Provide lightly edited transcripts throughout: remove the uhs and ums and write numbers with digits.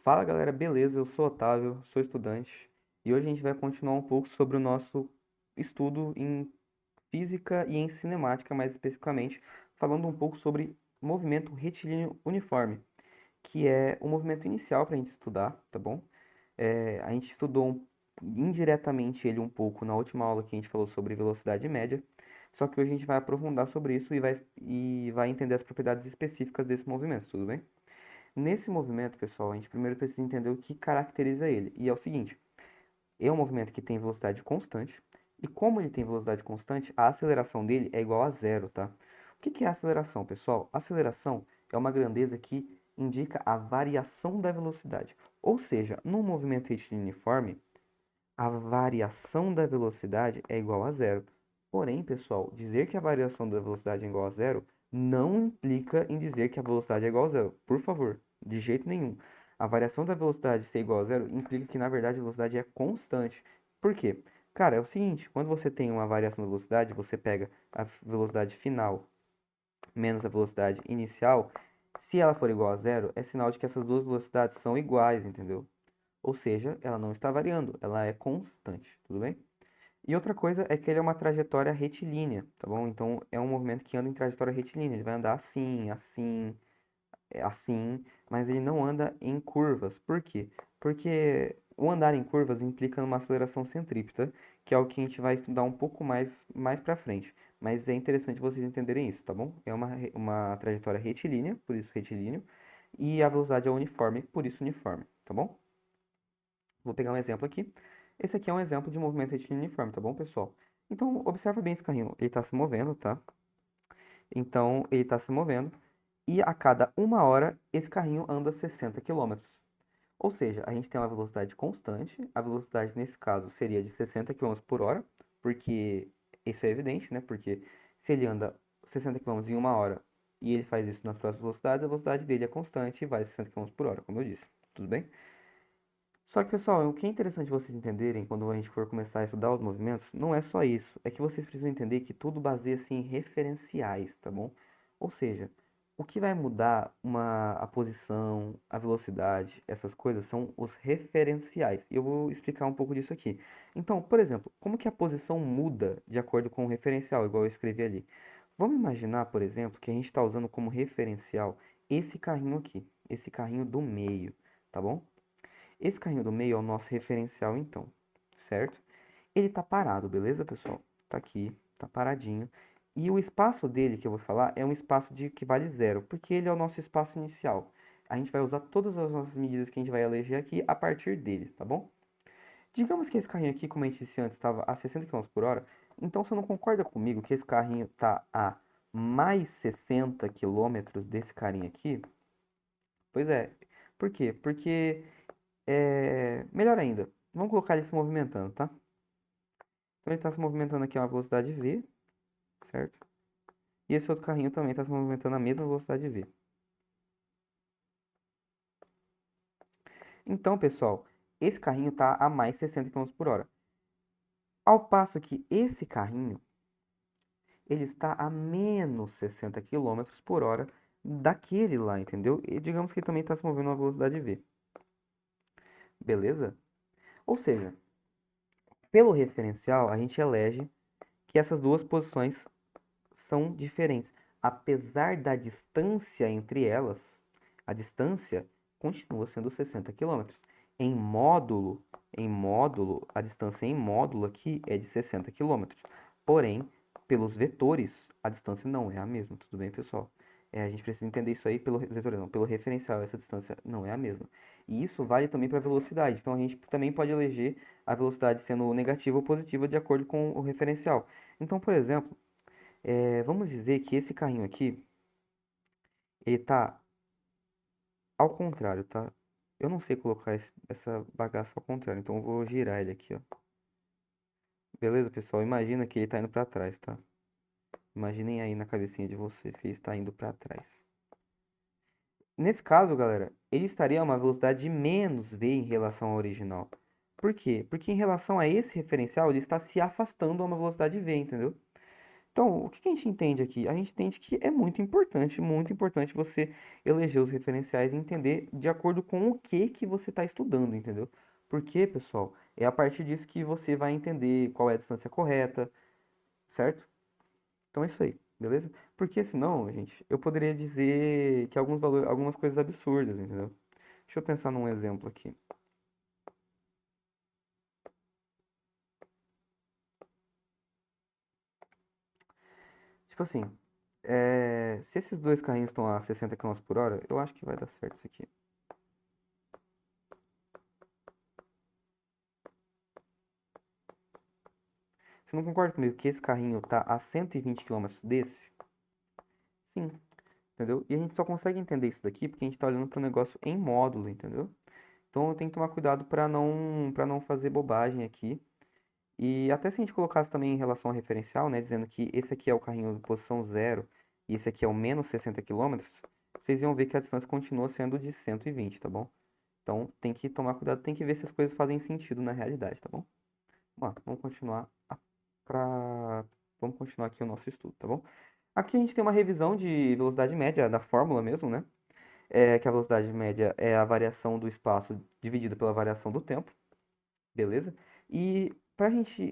Fala galera, beleza? Eu sou Otávio, sou estudante e hoje a gente vai continuar um pouco sobre o nosso estudo em física e em cinemática, mais especificamente, falando um pouco sobre movimento retilíneo uniforme, que é o movimento inicial para a gente estudar, tá bom? A gente estudou indiretamente ele um pouco na última aula que a gente falou sobre velocidade média, só que hoje a gente vai aprofundar sobre isso e vai entender as propriedades específicas desse movimento, tudo bem? Nesse movimento, pessoal, a gente primeiro precisa entender o que caracteriza ele. E é o seguinte, é um movimento que tem velocidade constante, e como ele tem velocidade constante, a aceleração dele é igual a zero, tá? O que é a aceleração, pessoal? Aceleração é uma grandeza que indica a variação da velocidade. Ou seja, num movimento retilíneo uniforme, a variação da velocidade é igual a zero. Porém, pessoal, dizer que a variação da velocidade é igual a zero não implica em dizer que a velocidade é igual a zero. Por favor, de jeito nenhum. A variação da velocidade ser igual a zero implica que, na verdade, a velocidade é constante. Por quê? Cara, é o seguinte, quando você tem uma variação da velocidade, você pega a velocidade final menos a velocidade inicial, se ela for igual a zero, é sinal de que essas duas velocidades são iguais, entendeu? Ou seja, ela não está variando, ela é constante, tudo bem? E outra coisa é que ele é uma trajetória retilínea, tá bom? Então é um movimento que anda em trajetória retilínea, ele vai andar assim, assim, assim, mas ele não anda em curvas. Por quê? Porque o andar em curvas implica numa aceleração centrípeta, que é o que a gente vai estudar um pouco mais para frente. Mas é interessante vocês entenderem isso, tá bom? É uma trajetória retilínea, por isso retilíneo, e a velocidade é uniforme, por isso uniforme, tá bom? Vou pegar um exemplo aqui. Esse aqui é um exemplo de movimento retilíneo uniforme, tá bom, pessoal? Então, observa bem esse carrinho. Ele está se movendo, tá? Então, ele está se movendo. E a cada uma hora, esse carrinho anda 60 quilômetros. Ou seja, a gente tem uma velocidade constante. A velocidade, nesse caso, seria de 60 quilômetros por hora. Porque isso é evidente, né? Porque se ele anda 60 quilômetros em uma hora e ele faz isso nas próximas velocidades, a velocidade dele é constante e vai 60 quilômetros por hora, como eu disse. Tudo bem? Só que, pessoal, o que é interessante vocês entenderem quando a gente for começar a estudar os movimentos, não é só isso. É que vocês precisam entender que tudo baseia-se em referenciais, tá bom? Ou seja, o que vai mudar a posição, a velocidade, essas coisas são os referenciais. E eu vou explicar um pouco disso aqui. Então, por exemplo, como que a posição muda de acordo com o referencial, igual eu escrevi ali? Vamos imaginar, por exemplo, que a gente está usando como referencial esse carrinho aqui, esse carrinho do meio, tá bom? Esse carrinho do meio é o nosso referencial, então, certo? Ele tá parado, beleza, pessoal? Tá aqui, tá paradinho. E o espaço dele que eu vou falar é um espaço de que vale zero, porque ele é o nosso espaço inicial. A gente vai usar todas as nossas medidas que a gente vai eleger aqui a partir dele, tá bom? Digamos que esse carrinho aqui, como a gente disse antes, estava a 60 quilômetros por hora. Então você não concorda comigo que esse carrinho tá a mais 60 quilômetros desse carinha aqui? Pois é. Por quê? Porque melhor ainda, vamos colocar ele se movimentando, tá? Então ele está se movimentando aqui a uma velocidade v, certo? E esse outro carrinho também está se movimentando a mesma velocidade v. Então, pessoal, esse carrinho está a mais 60 quilômetros por hora. Ao passo que esse carrinho, ele está a menos 60 quilômetros por hora daquele lá, entendeu? E digamos que ele também está se movendo a uma velocidade v. Beleza? Ou seja, pelo referencial, a gente elege que essas duas posições são diferentes. Apesar da distância entre elas, a distância continua sendo 60 quilômetros. Em módulo, a distância em módulo aqui é de 60 quilômetros. Porém, pelos vetores, a distância não é a mesma. Tudo bem, pessoal? A gente precisa entender isso aí pelo vetor, não, pelo referencial. Essa distância não é a mesma. E isso vale também para a velocidade. Então, a gente também pode eleger a velocidade sendo negativa ou positiva de acordo com o referencial. Então, por exemplo, vamos dizer que esse carrinho aqui, ele tá ao contrário, tá? Eu não sei colocar essa bagaça ao contrário, então eu vou girar ele aqui, ó. Beleza, pessoal? Imagina que ele tá indo pra trás, tá? Imaginem aí na cabecinha de vocês que ele está indo pra trás. Nesse caso, galera, ele estaria a uma velocidade de menos v em relação ao original. Por quê? Porque em relação a esse referencial, ele está se afastando a uma velocidade v, entendeu? Então, o que que a gente entende aqui? A gente entende que é muito importante você eleger os referenciais e entender de acordo com o que você está estudando, entendeu? Porque, pessoal, é a partir disso que você vai entender qual é a distância correta, certo? Então é isso aí, beleza? Porque senão, gente, eu poderia dizer que algumas coisas absurdas, entendeu? Deixa eu pensar num exemplo aqui. Tipo assim, se esses dois carrinhos estão a 60 km por hora, eu acho que vai dar certo isso aqui. Você não concorda comigo que esse carrinho tá a 120 km desse? Sim, entendeu? E a gente só consegue entender isso daqui porque a gente tá olhando para o negócio em módulo, entendeu? Então eu tenho que tomar cuidado para não fazer bobagem aqui. E até se a gente colocasse também em relação ao referencial, né, dizendo que esse aqui é o carrinho de posição zero e esse aqui é o menos 60 km, vocês iam ver que a distância continua sendo de 120, tá bom? Então tem que tomar cuidado, tem que ver se as coisas fazem sentido na realidade, tá bom? Vamos lá, pra... vamos continuar aqui o nosso estudo, tá bom? Aqui a gente tem uma revisão de velocidade média da fórmula mesmo, né? Que a velocidade média é a variação do espaço dividido pela variação do tempo, beleza? E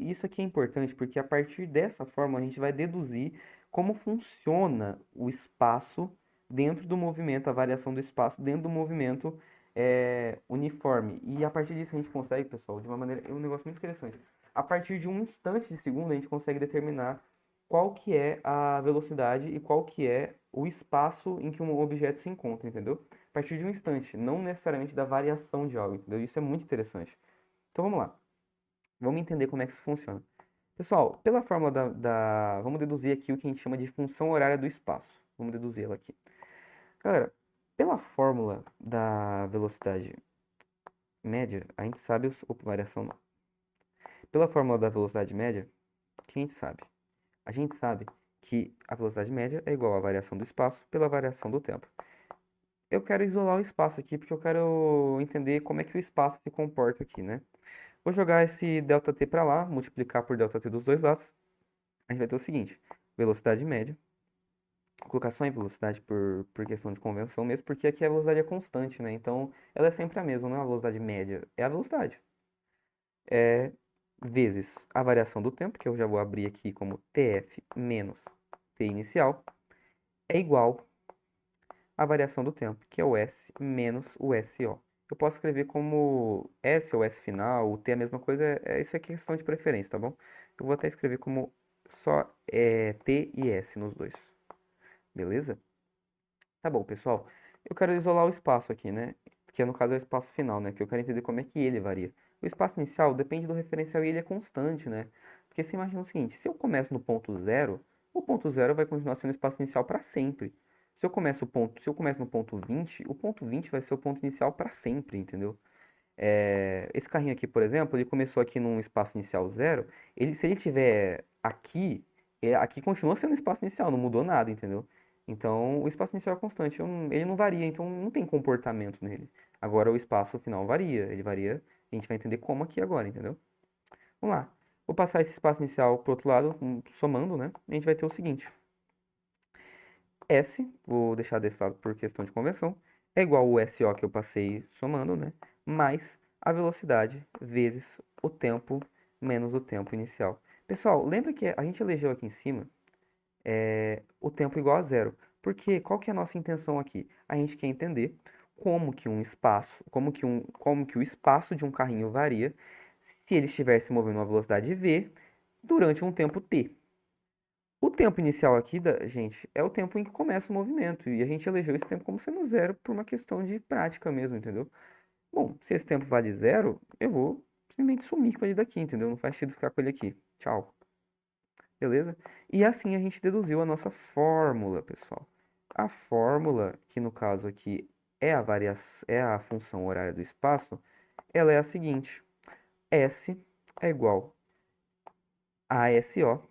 isso aqui é importante porque a partir dessa fórmula a gente vai deduzir como funciona o espaço dentro do movimento, a variação do espaço dentro do movimento uniforme. E a partir disso a gente consegue, pessoal, de uma maneira, é um negócio muito interessante. A partir de um instante de segundo a gente consegue determinar qual que é a velocidade e qual que é o espaço em que um objeto se encontra, entendeu? A partir de um instante, não necessariamente da variação de algo, entendeu? Isso é muito interessante. Então vamos lá. Vamos entender como é que isso funciona. Pessoal, pela fórmula vamos deduzir aqui o que a gente chama de função horária do espaço. Vamos deduzir ela aqui. Galera, pela fórmula da velocidade média, a gente sabe opa, variação não. Pela fórmula da velocidade média, o que a gente sabe? A gente sabe que a velocidade média é igual à variação do espaço pela variação do tempo. Eu quero isolar o espaço aqui porque eu quero entender como é que o espaço se comporta aqui, né? Vou jogar esse ΔT para lá, multiplicar por ΔT dos dois lados. A gente vai ter o seguinte: velocidade média. Vou colocar só em velocidade por questão de convenção mesmo, porque aqui a velocidade é constante, né? Então ela é sempre a mesma, não é a velocidade média, é a velocidade. É vezes a variação do tempo, que eu já vou abrir aqui como TF menos T inicial, é igual à variação do tempo, que é o S menos o SO. Eu posso escrever como S ou S final, o T é a mesma coisa, isso aqui é questão de preferência, tá bom? Eu vou até escrever como só T e S nos dois, beleza? Tá bom, pessoal. Eu quero isolar o espaço aqui, né? Que no caso é o espaço final, né? Que eu quero entender como é que ele varia. O espaço inicial depende do referencial e ele é constante, né? Porque você imagina o seguinte, se eu começo no ponto zero, o ponto zero vai continuar sendo o espaço inicial para sempre. Se eu começo no ponto 20, o ponto 20 vai ser o ponto inicial para sempre, entendeu? Esse carrinho aqui, por exemplo, ele começou aqui num espaço inicial zero. Se ele tiver aqui, aqui continua sendo o espaço inicial, não mudou nada, entendeu? Então, o espaço inicial é constante, ele não varia, então não tem comportamento nele. Agora, o espaço final varia, ele varia, a gente vai entender como aqui agora, entendeu? Vamos lá. Vou passar esse espaço inicial pro outro lado, somando, né? A gente vai ter o seguinte: S, vou deixar desse lado por questão de convenção, é igual ao SO que eu passei somando, né? Mais a velocidade vezes o tempo menos o tempo inicial. Pessoal, lembra que a gente elegeu aqui em cima o tempo igual a zero. Porque qual que é a nossa intenção aqui? A gente quer entender como que um espaço, como que o espaço de um carrinho varia se ele estiver se movendo a uma velocidade v durante um tempo t. O tempo inicial aqui, gente, é o tempo em que começa o movimento. E a gente elegeu esse tempo como sendo zero por uma questão de prática mesmo, entendeu? Bom, se esse tempo vale zero, eu vou simplesmente sumir com ele daqui, entendeu? Não faz sentido ficar com ele aqui. Tchau. Beleza? E assim a gente deduziu a nossa fórmula, pessoal. A fórmula, que no caso aqui é a função horária do espaço, ela é a seguinte: S é igual a SO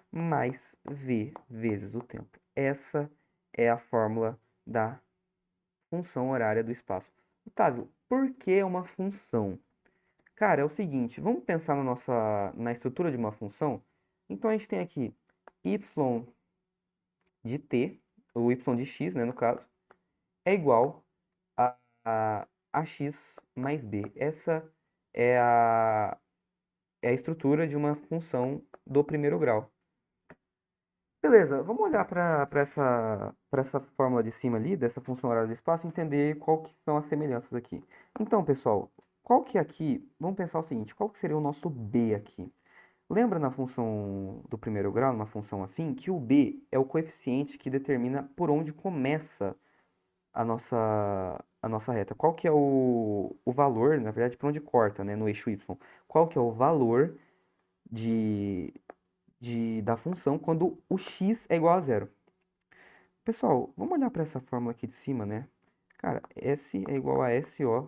mais v vezes o tempo. Essa é a fórmula da função horária do espaço. Otávio, por que uma função? Cara, é o seguinte, vamos pensar na estrutura de uma função? Então, a gente tem aqui y de t, o y de x, né, no caso, é igual a x mais b. Essa é a estrutura de uma função do primeiro grau. Beleza, vamos olhar para essa fórmula de cima ali, dessa função horária do espaço, e entender qual que são as semelhanças aqui. Então, pessoal, qual que aqui, vamos pensar o seguinte, qual que seria o nosso b aqui? Lembra na função do primeiro grau, numa função afim, que o b é o coeficiente que determina por onde começa a nossa reta. Qual que é o valor, na verdade, por onde corta, né, no eixo y? Qual que é o valor de, da função quando o x é igual a zero? Pessoal, vamos olhar para essa fórmula aqui de cima, né? Cara, S é igual a SO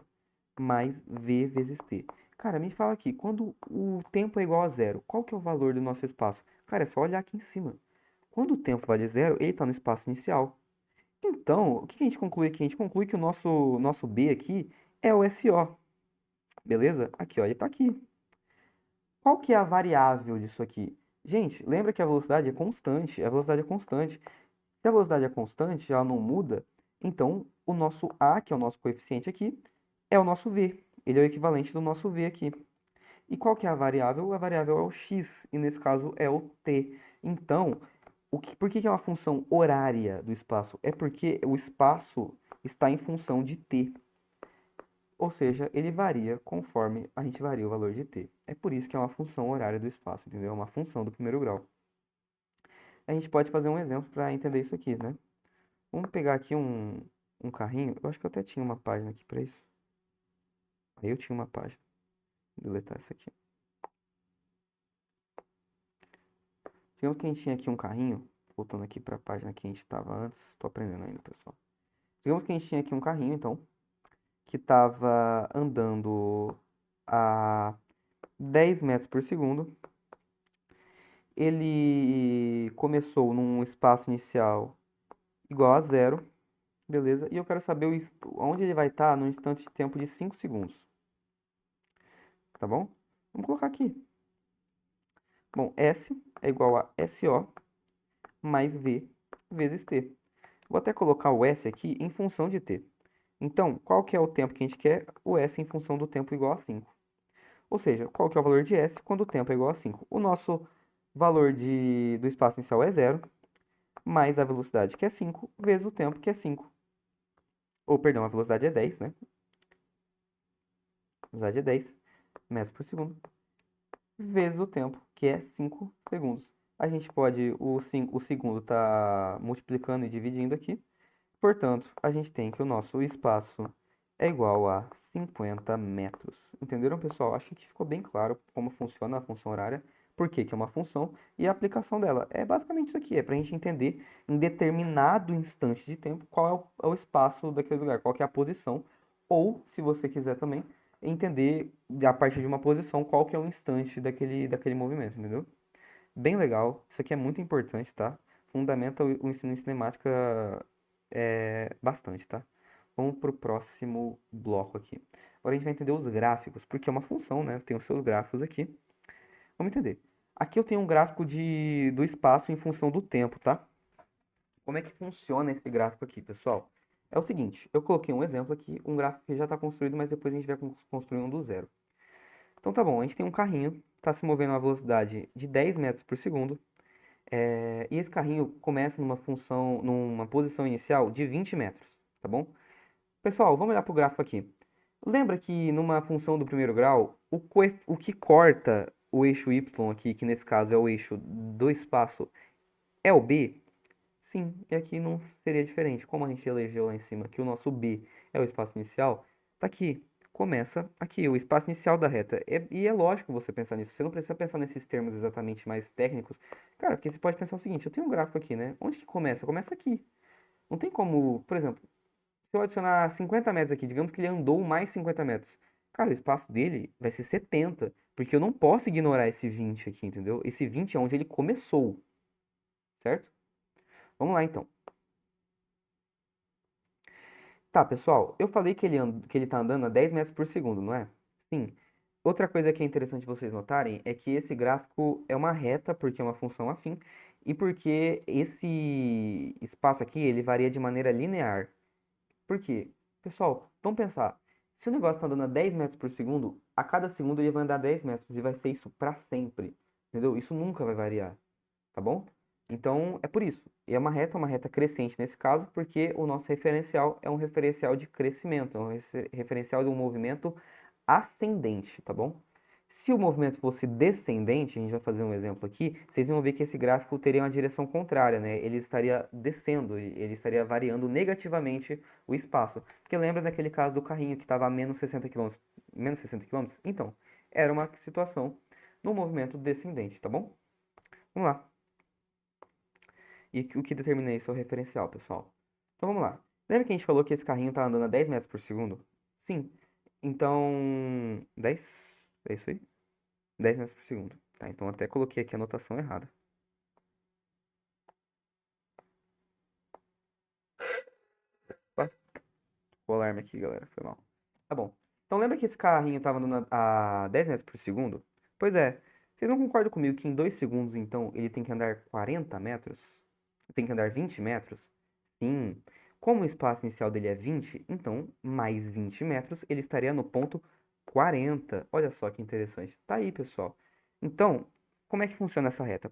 mais V vezes T. Cara, me fala aqui, quando o tempo é igual a zero, qual que é o valor do nosso espaço? Cara, é só olhar aqui em cima. Quando o tempo vale zero, ele está no espaço inicial. Então, o que a gente conclui aqui? A gente conclui que o nosso B aqui é o SO, beleza? Aqui, ó, ele está aqui. Qual que é a variável disso aqui? Gente, lembra que a velocidade é constante, a velocidade é constante. Se a velocidade é constante, ela não muda, então o nosso A, que é o nosso coeficiente aqui, é o nosso V. Ele é o equivalente do nosso V aqui. E qual que é a variável? A variável é o x, e nesse caso é o t. Então, por que que é uma função horária do espaço? É porque o espaço está em função de t. Ou seja, ele varia conforme a gente varia o valor de t. É por isso que é uma função horária do espaço, entendeu? É uma função do primeiro grau. A gente pode fazer um exemplo para entender isso aqui, né? Vamos pegar aqui um carrinho. Eu acho que eu até tinha uma página aqui para isso. Aí eu tinha uma página. Vou deletar essa aqui. Digamos que a gente tinha aqui um carrinho. Voltando aqui para a página que a gente estava antes. Estou aprendendo ainda, pessoal. Digamos que a gente tinha aqui um carrinho, então, que estava andando a 10 metros por segundo. Ele começou num espaço inicial igual a zero, beleza? E eu quero saber onde ele vai estar no instante de tempo de 5 segundos, tá bom? Vamos colocar aqui. Bom, S é igual a SO mais V vezes T. Vou até colocar o S aqui em função de T. Então, qual que é o tempo que a gente quer? O S em função do tempo igual a 5. Ou seja, qual que é o valor de S quando o tempo é igual a 5? O nosso valor do espaço inicial é zero, mais a velocidade que é 5, vezes o tempo que é 5. Ou, perdão, a velocidade é 10, né? A velocidade é 10 metros por segundo, vezes o tempo, que é 5 segundos. A gente pode, o segundo está multiplicando e dividindo aqui. Portanto, a gente tem que o nosso espaço é igual a 50 metros. Entenderam, pessoal? Acho que ficou bem claro como funciona a função horária, por que que é uma função e a aplicação dela. É basicamente isso aqui, é para a gente entender em determinado instante de tempo qual é o espaço daquele lugar, qual que é a posição, ou, se você quiser também, entender a partir de uma posição qual que é o instante daquele movimento, entendeu? Bem legal, isso aqui é muito importante, tá? Fundamenta o ensino em cinemática bastante, tá? Vamos pro próximo bloco aqui. Agora a gente vai entender os gráficos, porque é uma função, né? Tem os seus gráficos aqui. Vamos entender. Aqui eu tenho um gráfico do espaço em função do tempo, tá? Como é que funciona esse gráfico aqui, pessoal? É o seguinte, eu coloquei um exemplo aqui, um gráfico que já está construído, mas depois a gente vai construir um do zero. Então tá bom, a gente tem um carrinho, está se movendo a uma velocidade de 10 metros por segundo, e esse carrinho começa numa posição inicial de 20 metros, tá bom? Pessoal, vamos olhar para o gráfico aqui. Lembra que numa função do primeiro grau, o que corta o eixo y aqui, que nesse caso é o eixo do espaço, é o b? Sim, e aqui não seria diferente. Como a gente elegeu lá em cima que o nosso b é o espaço inicial, tá aqui. Começa aqui, o espaço inicial da reta. E é lógico você pensar nisso. Você não precisa pensar nesses termos exatamente mais técnicos. Cara, porque você pode pensar o seguinte, eu tenho um gráfico aqui, né? Onde que começa? Começa aqui. Não tem como, por exemplo, se eu adicionar 50 metros aqui, digamos que ele andou mais 50 metros. Cara, o espaço dele vai ser 70, porque eu não posso ignorar esse 20 aqui, entendeu? Esse 20 é onde ele começou, certo? Vamos lá então. Tá, pessoal, eu falei que ele tá andando a 10 metros por segundo, não é? Sim. Outra coisa que é interessante vocês notarem é que esse gráfico é uma reta, porque é uma função afim, e porque esse espaço aqui, ele varia de maneira linear. Por quê? Pessoal, vamos pensar. Se o negócio está andando a 10 metros por segundo, a cada segundo ele vai andar 10 metros, e vai ser isso para sempre. Entendeu? Isso nunca vai variar, tá bom? Então, é por isso. E é uma reta crescente nesse caso, porque o nosso referencial é um referencial de crescimento, é um referencial de um movimento ascendente, tá bom? Se o movimento fosse descendente, a gente vai fazer um exemplo aqui, vocês vão ver que esse gráfico teria uma direção contrária, né? Ele estaria descendo, ele estaria variando negativamente o espaço. Porque lembra daquele caso do carrinho que estava a menos 60 quilômetros? Menos 60 quilômetros? Então, era uma situação no movimento descendente, tá bom? Vamos lá. E o que determina isso é o referencial, pessoal. Então vamos lá. Lembra que a gente falou que esse carrinho tá andando a 10 metros por segundo? Sim. Então, 10? É isso aí? 10 metros por segundo. Tá, então até coloquei aqui a anotação errada. Opa, o alarme aqui, galera. Foi mal. Tá bom. Então lembra que esse carrinho tava andando a 10 metros por segundo? Pois é. Vocês não concordam comigo que em 2 segundos, então, ele tem que andar 40 metros? Tem que andar 20 metros? Sim. Como o espaço inicial dele é 20, então, mais 20 metros, ele estaria no ponto 40. Olha só que interessante. Tá aí, pessoal. Então, como é que funciona essa reta?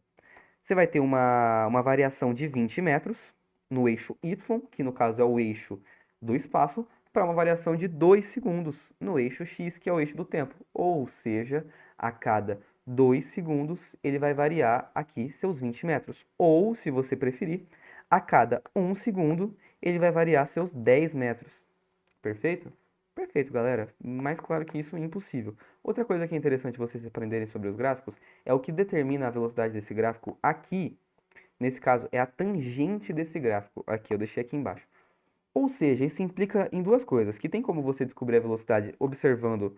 Você vai ter uma variação de 20 metros no eixo Y, que no caso é o eixo do espaço, para uma variação de 2 segundos no eixo X, que é o eixo do tempo. Ou seja, a cada 2 segundos ele vai variar aqui seus 20 metros. Ou, se você preferir, a cada 1 segundo ele vai variar seus 10 metros. Perfeito? Perfeito, galera. Mais claro que isso, impossível. Outra coisa que é interessante vocês aprenderem sobre os gráficos é o que determina a velocidade desse gráfico aqui. Nesse caso, é a tangente desse gráfico. Aqui, eu deixei aqui embaixo. Ou seja, isso implica em duas coisas. Que tem como você descobrir a velocidade observando,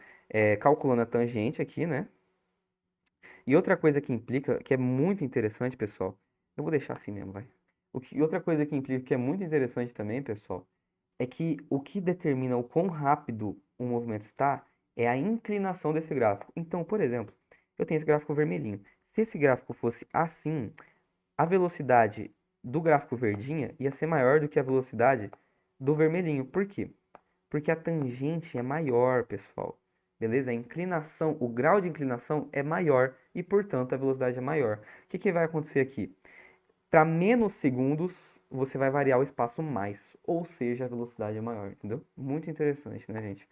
calculando a tangente aqui, né? E outra coisa que implica, que é muito interessante, pessoal. Eu vou deixar assim mesmo, vai. Outra coisa que implica que é muito interessante também, pessoal, é que o que determina o quão rápido o movimento está é a inclinação desse gráfico. Então, por exemplo, eu tenho esse gráfico vermelhinho. Se esse gráfico fosse assim, a velocidade do gráfico verdinha ia ser maior do que a velocidade do vermelhinho. Por quê? Porque a tangente é maior, pessoal. Beleza? A inclinação, o grau de inclinação é maior e, portanto, a velocidade é maior. O que que vai acontecer aqui? Para menos segundos, você vai variar o espaço mais, ou seja, a velocidade é maior, entendeu? Muito interessante, né, gente?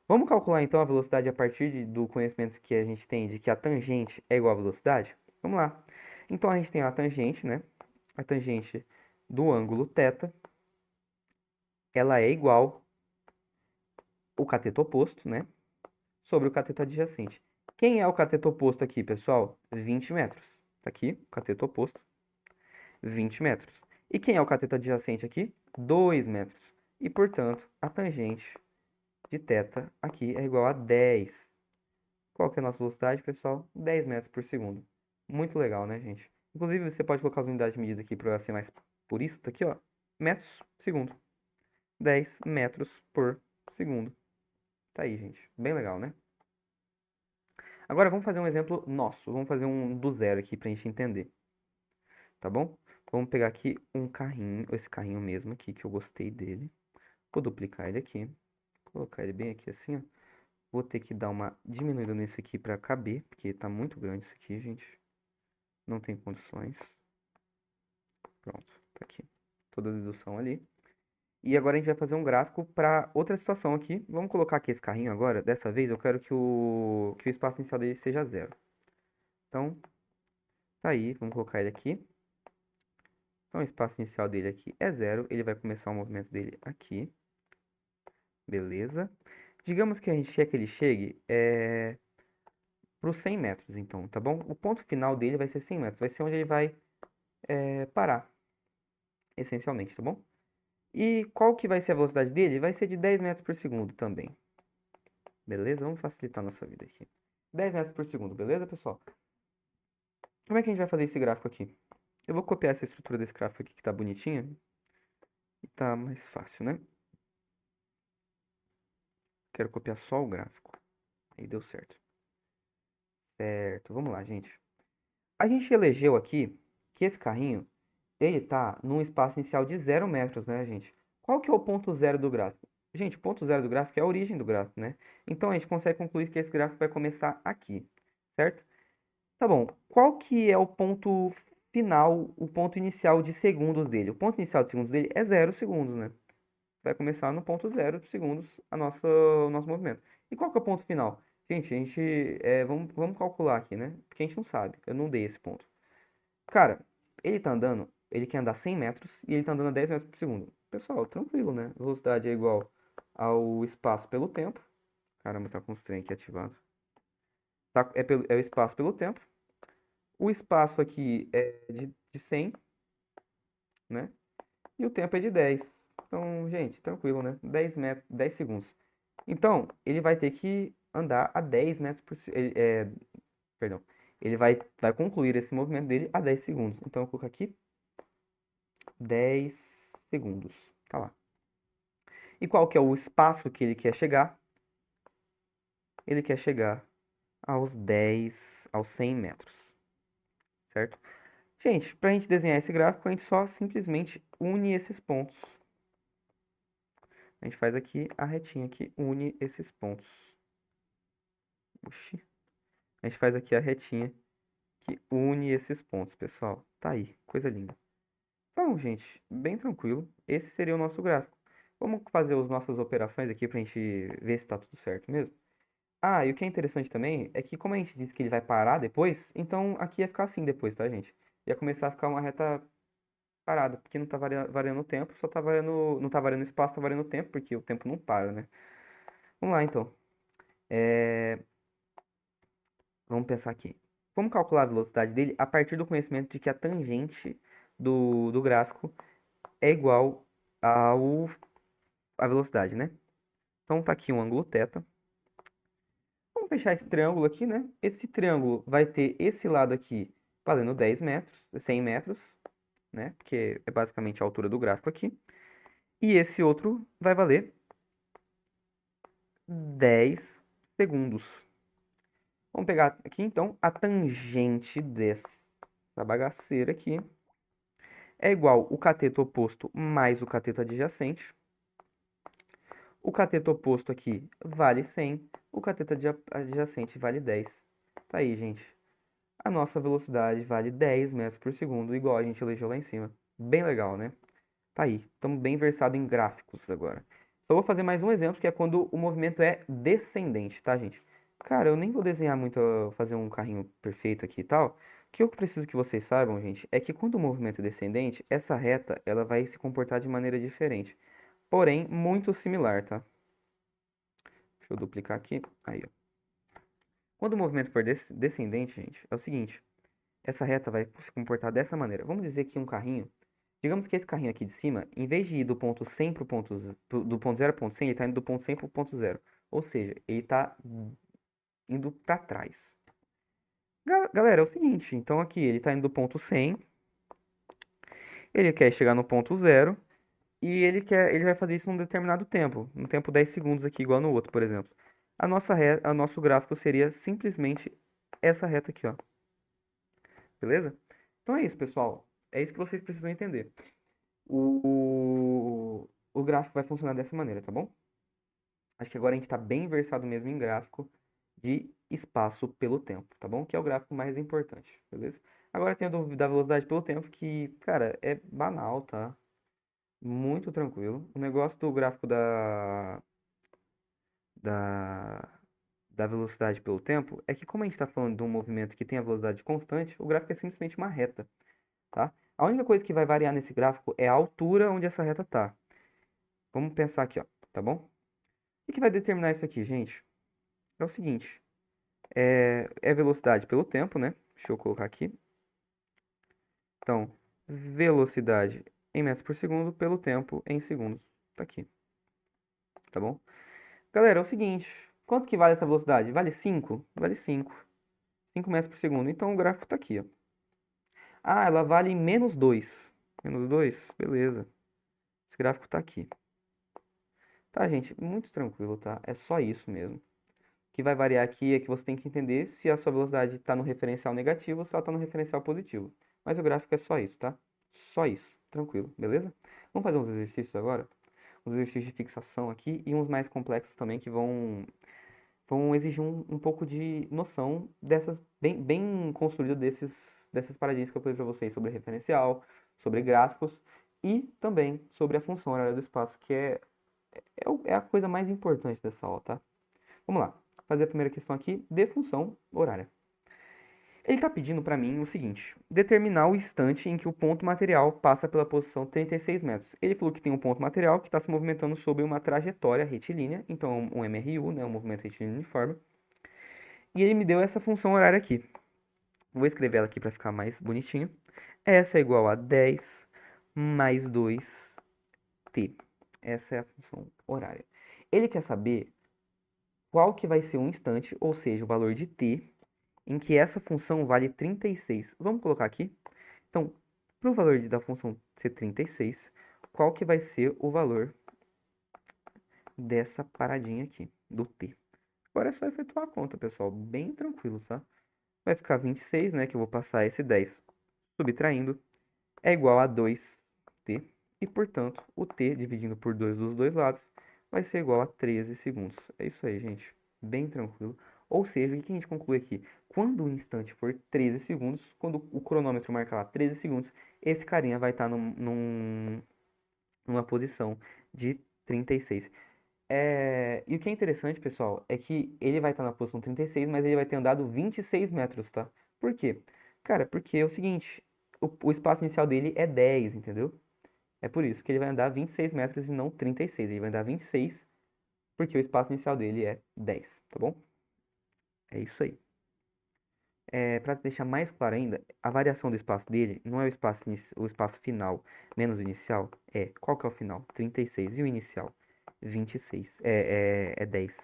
Vamos calcular então a velocidade a partir do conhecimento que a gente tem de que a tangente é igual à velocidade? Vamos lá. Então a gente tem a tangente, né? A tangente do ângulo θ, ela é igual ao cateto oposto, né? Sobre o cateto adjacente. Quem é o cateto oposto aqui, pessoal? 20 metros. Tá aqui, o cateto oposto, 20 metros. E quem é o cateto adjacente aqui? 2 metros. E, portanto, a tangente de θ aqui é igual a 10. Qual que é a nossa velocidade, pessoal? 10 metros por segundo. Muito legal, né, gente? Inclusive, você pode colocar as unidades de medida aqui para ser mais purista. Aqui, ó. Metros por segundo. 10 metros por segundo. Tá aí, gente. Bem legal, né? Agora, vamos fazer um exemplo nosso. Vamos fazer um do zero aqui pra gente entender. Tá bom? Vamos pegar aqui um carrinho. Esse carrinho mesmo aqui, que eu gostei dele. Vou duplicar ele aqui. Colocar ele bem aqui assim, ó. Vou ter que dar uma diminuída nesse aqui pra caber, porque tá muito grande isso aqui, gente. Não tem condições. Pronto, tá aqui. Toda a dedução ali. E agora a gente vai fazer um gráfico para outra situação aqui. Vamos colocar aqui esse carrinho agora. Dessa vez eu quero que o espaço inicial dele seja zero. Então, tá aí. Vamos colocar ele aqui. Então, o espaço inicial dele aqui é zero. Ele vai começar o movimento dele aqui. Beleza. Digamos que a gente quer que ele chegue para os 100 metros, então, tá bom? O ponto final dele vai ser 100 metros. Vai ser onde ele vai parar, essencialmente, tá bom? E qual que vai ser a velocidade dele? Vai ser de 10 metros por segundo também. Beleza? Vamos facilitar a nossa vida aqui. 10 metros por segundo, beleza, pessoal? Como é que a gente vai fazer esse gráfico aqui? Eu vou copiar essa estrutura desse gráfico aqui que tá bonitinha. E tá mais fácil, né? Quero copiar só o gráfico. Aí deu certo. Certo, vamos lá, gente. A gente elegeu aqui que esse carrinho, ele tá num espaço inicial de 0 metros, né, gente? Qual que é o ponto zero do gráfico? Gente, o ponto zero do gráfico é a origem do gráfico, né? Então a gente consegue concluir que esse gráfico vai começar aqui, certo? Tá bom. Qual que é o ponto final, o ponto inicial de segundos dele? O ponto inicial de segundos dele é 0 segundos, né? Vai começar no ponto 0 segundos o nosso movimento. E qual que é o ponto final? Gente, vamos calcular aqui, né? Porque a gente não sabe. Eu não dei esse ponto. Cara, ele tá andando, ele quer andar 100 metros e ele tá andando a 10 metros por segundo. Pessoal, tranquilo, né? Velocidade é igual ao espaço pelo tempo. Caramba, tá com os trem aqui ativado. É o espaço pelo tempo. O espaço aqui é de 100, né? E o tempo é de 10. Então, gente, tranquilo, né? 10 metros, 10 segundos. Então, ele vai ter que andar a 10 metros por segundo. Perdão. Ele vai concluir esse movimento dele a 10 segundos. Então, eu coloco aqui 10 segundos. Tá lá. E qual que é o espaço que ele quer chegar? Ele quer chegar aos 100 metros, certo? Gente, para a gente desenhar esse gráfico, a gente só simplesmente une esses pontos. A gente faz aqui a retinha que une esses pontos. Oxi. A gente faz aqui a retinha que une esses pontos, pessoal. Tá aí, coisa linda. Então, gente, bem tranquilo. Esse seria o nosso gráfico. Vamos fazer as nossas operações aqui pra gente ver se tá tudo certo mesmo. Ah, e o que é interessante também é que como a gente disse que ele vai parar depois, então aqui ia ficar assim depois, tá, gente? Ia começar a ficar uma reta parada, porque não tá variando o tempo, só tá variando, não tá variando o espaço, tá variando o tempo, porque o tempo não para, né? Vamos lá, então. É, Vamos pensar aqui. Vamos calcular a velocidade dele a partir do conhecimento de que a tangente do gráfico é igual ao, à velocidade, né? Então tá aqui um ângulo θ. Vamos fechar esse triângulo aqui, né? Esse triângulo vai ter esse lado aqui valendo 10 metros, 100 metros, né? Porque é basicamente a altura do gráfico aqui. E esse outro vai valer 10 segundos. Vamos pegar aqui, então, a tangente dessa bagaceira aqui é igual o cateto oposto mais o cateto adjacente. O cateto oposto aqui vale 100, o cateto adjacente vale 10. Tá aí, gente. A nossa velocidade vale 10 metros por segundo, igual a gente elegeu lá em cima. Bem legal, né? Tá aí, estamos bem versados em gráficos agora. Só vou fazer mais um exemplo, que é quando o movimento é descendente, tá, gente? Cara, eu nem vou desenhar muito, fazer um carrinho perfeito aqui e tal. O que eu preciso que vocês saibam, gente, é que quando o movimento é descendente, essa reta, ela vai se comportar de maneira diferente. Porém, muito similar, tá? Deixa eu duplicar aqui. Aí, ó. Quando o movimento for descendente, gente, é o seguinte. Essa reta vai se comportar dessa maneira. Vamos dizer que um carrinho, digamos que esse carrinho aqui de cima, em vez de ir do ponto 100 do ponto 0 para o ponto 100, ele está indo do ponto 100 para o ponto 0. Ou seja, ele está indo para trás. Galera, é o seguinte, então aqui ele está indo do ponto 100, ele quer chegar no ponto 0 e ele vai fazer isso num determinado tempo, no tempo 10 segundos aqui, igual no outro, por exemplo. O nosso gráfico seria simplesmente essa reta aqui, ó. Beleza? Então é isso, pessoal. É isso que vocês precisam entender. O gráfico vai funcionar dessa maneira, tá bom? Acho que agora a gente está bem versado mesmo em gráfico de espaço pelo tempo, tá bom? Que é o gráfico mais importante, beleza? Agora tem a dúvida da velocidade pelo tempo, que, cara, é banal, tá? Muito tranquilo. O negócio do gráfico da, da velocidade pelo tempo é que, como a gente está falando de um movimento que tem a velocidade constante, o gráfico é simplesmente uma reta, tá? A única coisa que vai variar nesse gráfico é a altura onde essa reta tá. Vamos pensar aqui, ó, tá bom? O que vai determinar isso aqui, gente? É o seguinte, é velocidade pelo tempo, né? Deixa eu colocar aqui. Então, velocidade em metros por segundo pelo tempo em segundos. Tá aqui, tá bom? Galera, é o seguinte, quanto que vale essa velocidade? Vale 5? Vale 5. 5 metros por segundo. Então o gráfico tá aqui, ó. Ah, ela vale menos 2. Menos 2? Beleza. Esse gráfico tá aqui. Tá, gente? Muito tranquilo, tá? É só isso mesmo. que vai variar aqui é que você tem que entender se a sua velocidade está no referencial negativo ou se ela está no referencial positivo. Mas o gráfico é só isso, tá? Só isso, tranquilo, beleza? Vamos fazer uns exercícios agora? Uns exercícios de fixação aqui e uns mais complexos também que vão exigir um pouco de noção dessas, bem construído dessas paradinhas que eu falei para vocês sobre referencial, sobre gráficos e também sobre a função horária do espaço, que é a coisa mais importante dessa aula, tá? Vamos lá, fazer a primeira questão aqui de função horária. Ele está pedindo para mim o seguinte: determinar o instante em que o ponto material passa pela posição 36 metros. Ele falou que tem um ponto material que está se movimentando sobre uma trajetória retilínea, então um MRU, né, um movimento retilíneo uniforme, e ele me deu essa função horária aqui. Vou escrever ela aqui para ficar mais bonitinho. Essa é igual a 10 mais 2t. Essa é a função horária. Ele quer saber qual que vai ser um instante, ou seja, o valor de t, em que essa função vale 36. Vamos colocar aqui. Então, para o valor da função ser 36, qual que vai ser o valor dessa paradinha aqui, do t? Agora é só efetuar a conta, pessoal, bem tranquilo, tá? Vai ficar 26, né, que eu vou passar esse 10 subtraindo, é igual a 2t, e portanto, o t dividindo por 2 dos dois lados vai ser igual a 13 segundos. É isso aí, gente, bem tranquilo. Ou seja, o que a gente conclui aqui? Quando o instante for 13 segundos, quando o cronômetro marcar lá 13 segundos, esse carinha vai estar numa posição de 36. E o que é interessante, pessoal, é que ele vai estar na posição 36, mas ele vai ter andado 26 metros, tá? Por quê? Cara, porque é o seguinte, o espaço inicial dele é 10, entendeu? É por isso que ele vai andar 26 metros e não 36. Ele vai andar 26 porque o espaço inicial dele é 10, tá bom? É isso aí. Para deixar mais claro ainda, a variação do espaço dele não é o espaço final menos o inicial. Qual que é o final? 36. E o inicial? 26. É 10.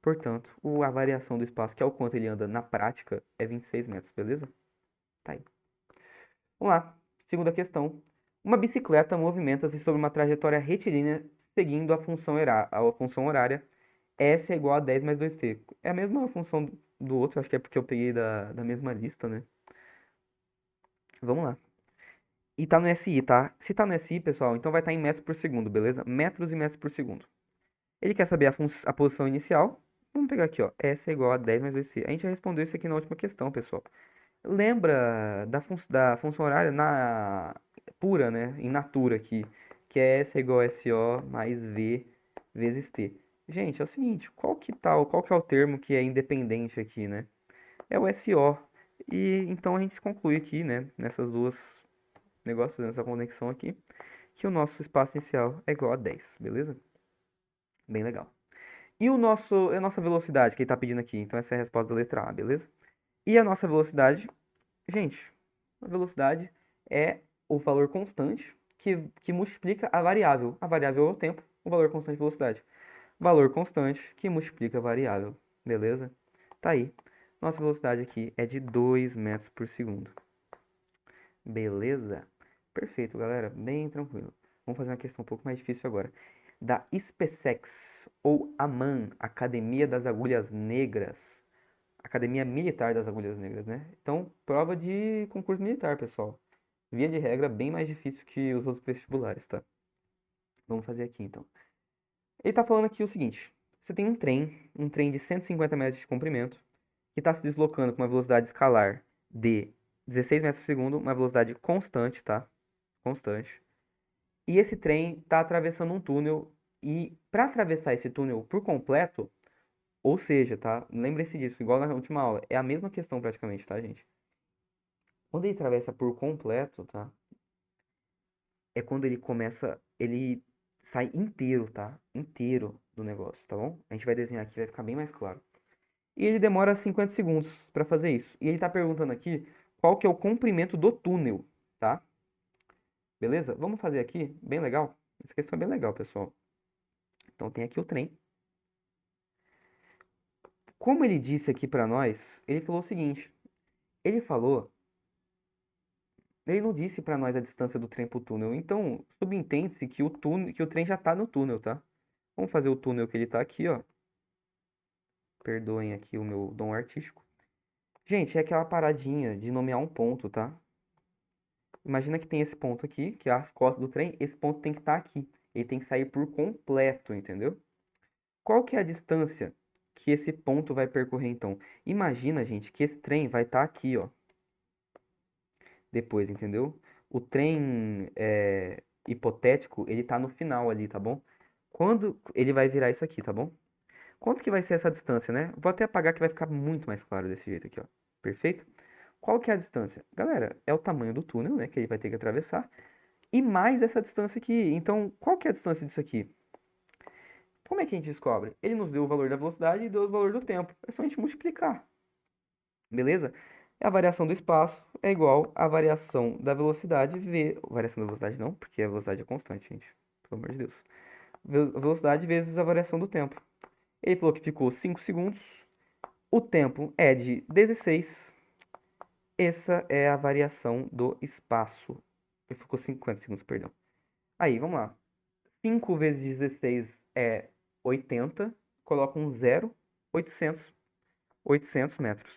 Portanto, a variação do espaço, que é o quanto ele anda na prática, é 26 metros, beleza? Tá aí. Vamos lá. Segunda questão. Uma bicicleta movimenta-se sobre uma trajetória retilínea seguindo a função horária. S é igual a 10 mais 2t. É a mesma função do outro, acho que é porque eu peguei da mesma lista, né? Vamos lá. E tá no SI, tá? Se tá no SI, pessoal, então vai estar em metros por segundo, beleza? Metros e metros por segundo. Ele quer saber a posição inicial. Vamos pegar aqui, ó. S é igual a 10 mais 2c. A gente já respondeu isso aqui na última questão, pessoal. Lembra da função horária pura, né? Em natura aqui. Que é S é igual a SO mais V vezes T. Gente, é o seguinte. Qual que é o termo que é independente aqui, né? É o SO. E então a gente conclui aqui, né? Nessas duas negócios, nessa conexão aqui. Que o nosso espaço inicial é igual a 10, beleza? Bem legal. E a nossa velocidade que ele está pedindo aqui? Então essa é a resposta da letra A, beleza? E a nossa velocidade, gente, a velocidade é o valor constante que multiplica a variável. A variável é o tempo, o valor constante de velocidade. Valor constante que multiplica a variável, beleza? Tá aí. Nossa velocidade aqui é de 2 metros por segundo. Beleza? Perfeito, galera. Bem tranquilo. Vamos fazer uma questão um pouco mais difícil agora. Da SpaceX, ou AMAN, Academia das Agulhas Negras. Academia Militar das Agulhas Negras, né? Então, prova de concurso militar, pessoal. Via de regra, bem mais difícil que os outros vestibulares, tá? Vamos fazer aqui, então. Ele tá falando aqui o seguinte. Você tem um trem de 150 metros de comprimento, que está se deslocando com uma velocidade escalar de 16 metros por segundo, uma velocidade constante, tá? Constante. E esse trem está atravessando um túnel e para atravessar esse túnel por completo, ou seja, tá? Lembre-se disso, igual na última aula, é a mesma questão praticamente, tá, gente? Quando ele atravessa por completo, tá? É quando ele sai inteiro, tá? Inteiro do negócio, tá bom? A gente vai desenhar aqui, vai ficar bem mais claro. E ele demora 50 segundos para fazer isso. E ele está perguntando aqui qual que é o comprimento do túnel, tá? Beleza? Vamos fazer aqui, bem legal. Essa questão é bem legal, pessoal. Então tem aqui o trem. Como ele disse aqui para nós, ele falou o seguinte: ele falou, ele não disse para nós a distância do trem pro túnel. Então, subentende-se que que o trem já tá no túnel, tá? Vamos fazer o túnel que ele tá aqui, ó. Perdoem aqui o meu dom artístico. Gente, é aquela paradinha de nomear um ponto, tá? Imagina que tem esse ponto aqui, que é as costas do trem. Esse ponto tem que estar aqui. Ele tem que sair por completo, entendeu? Qual que é a distância que esse ponto vai percorrer, então? Imagina, gente, que esse trem vai estar aqui, ó. Depois, entendeu? O trem hipotético, ele tá no final ali, tá bom? Quando ele vai virar isso aqui, tá bom? Quanto que vai ser essa distância, né? Vou até apagar que vai ficar muito mais claro desse jeito aqui, ó. Perfeito? Qual que é a distância? Galera, é o tamanho do túnel, né, que ele vai ter que atravessar, e mais essa distância aqui. Então, qual que é a distância disso aqui? Como é que a gente descobre? Ele nos deu o valor da velocidade e deu o valor do tempo. É só a gente multiplicar, beleza? A variação do espaço é igual à variação da velocidade variação da velocidade não, porque a velocidade é constante, gente. Pelo amor de Deus. Velocidade vezes a variação do tempo. Ele falou que ficou 5 segundos. O tempo é de 16. Essa é a variação do espaço. Ele ficou 50 segundos, perdão. Aí, vamos lá. 5 vezes 16 é 80. Coloca um zero. 800 metros.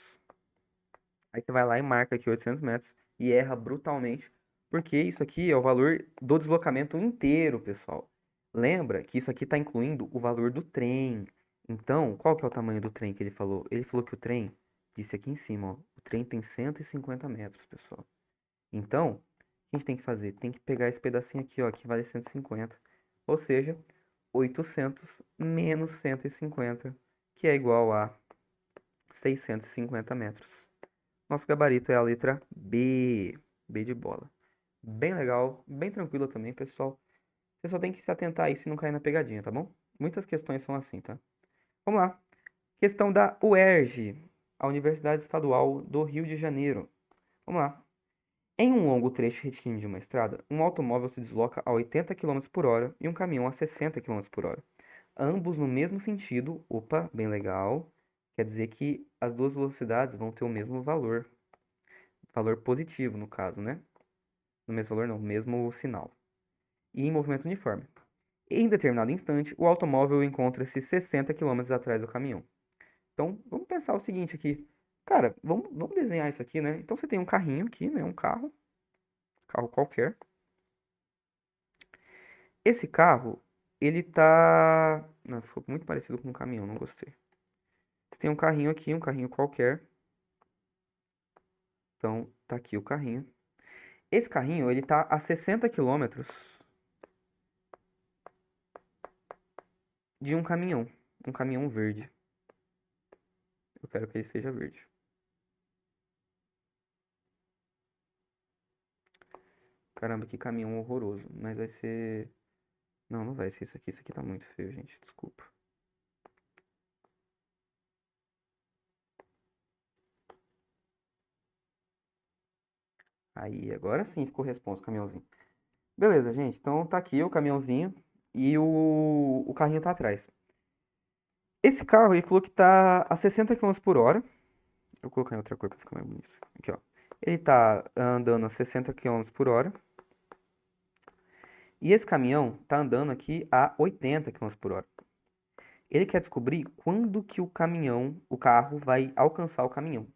Aí você vai lá e marca aqui 800 metros e erra brutalmente, porque isso aqui é o valor do deslocamento inteiro, pessoal. Lembra que isso aqui está incluindo o valor do trem. Então, qual que é o tamanho do trem que ele falou? Ele falou que o trem, disse aqui em cima, ó, o trem tem 150 metros, pessoal. Então, o que a gente tem que fazer? Tem que pegar esse pedacinho aqui, ó, que vale 150. Ou seja, 800 menos 150, que é igual a 650 metros. Nosso gabarito é a letra B. B de bola. Bem legal, bem tranquila também, pessoal. Você só tem que se atentar aí se não cair na pegadinha, tá bom? Muitas questões são assim, tá? Vamos lá. Questão da UERJ, a Universidade Estadual do Rio de Janeiro. Vamos lá. Em um longo trecho retilíneo de uma estrada, um automóvel se desloca a 80 km por hora e um caminhão a 60 km por hora. Ambos no mesmo sentido. Opa, bem legal. Quer dizer que as duas velocidades vão ter o mesmo valor. Valor positivo, no caso, né? No mesmo valor, não, mesmo sinal. E em movimento uniforme. Em determinado instante, o automóvel encontra-se 60 km atrás do caminhão. Então, vamos pensar o seguinte aqui. Cara, vamos desenhar isso aqui, né? Então, você tem um carrinho aqui, né? Um carro qualquer. Esse carro, ele tá... Não, ficou muito parecido com um caminhão, não gostei. Você tem um carrinho aqui, um carrinho qualquer. Então, tá aqui o carrinho. Esse carrinho, ele tá a 60 km de um caminhão verde. Eu quero que ele seja verde. Caramba, que caminhão horroroso. Mas vai ser... Não, não vai ser isso aqui. Isso aqui tá muito feio, gente. Desculpa. Aí, agora sim ficou responsa o caminhãozinho. Beleza, gente. Então tá aqui o caminhãozinho e o carrinho tá atrás. Esse carro, ele falou que tá a 60 km por hora. Eu vou colocar em outra cor pra ficar mais bonito. Aqui, ó. Ele tá andando a 60 km por hora. E esse caminhão tá andando aqui a 80 km por hora. Ele quer descobrir quando que o carro vai alcançar o caminhão.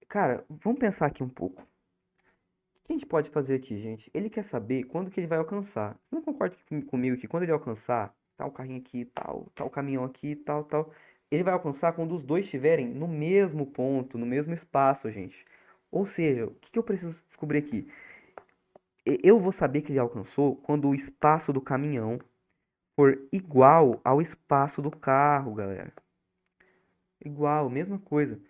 Cara, vamos pensar aqui um pouco. O que a gente pode fazer aqui, gente? Ele quer saber quando que ele vai alcançar. Você não concorda comigo que quando ele alcançar, tá o carrinho aqui, tal, tá o caminhão aqui, tal, tal, ele vai alcançar quando os dois estiverem no mesmo ponto, no mesmo espaço, gente. Ou seja, o que que eu preciso descobrir aqui? Eu vou saber que ele alcançou quando o espaço do caminhão for igual ao espaço do carro, galera. Igual, mesma coisa.